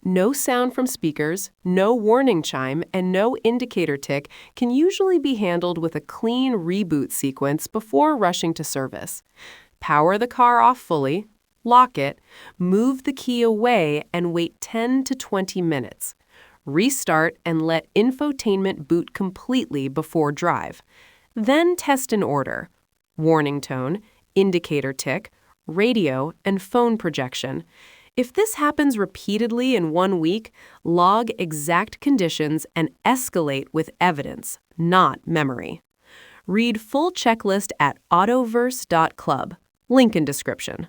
No sound from speakers, no warning chime, and no indicator tick can usually be handled with a clean reboot sequence before rushing to service. Power the car off fully, lock it, move the key away, and wait 10 to 20 minutes. Restart and let infotainment boot completely before drive. Then test in order: warning tone, indicator tick, radio, and phone projection. If this happens repeatedly in 1 week, log exact conditions and escalate with evidence, not memory. Read full checklist at AutoVerse.Club. Link in description.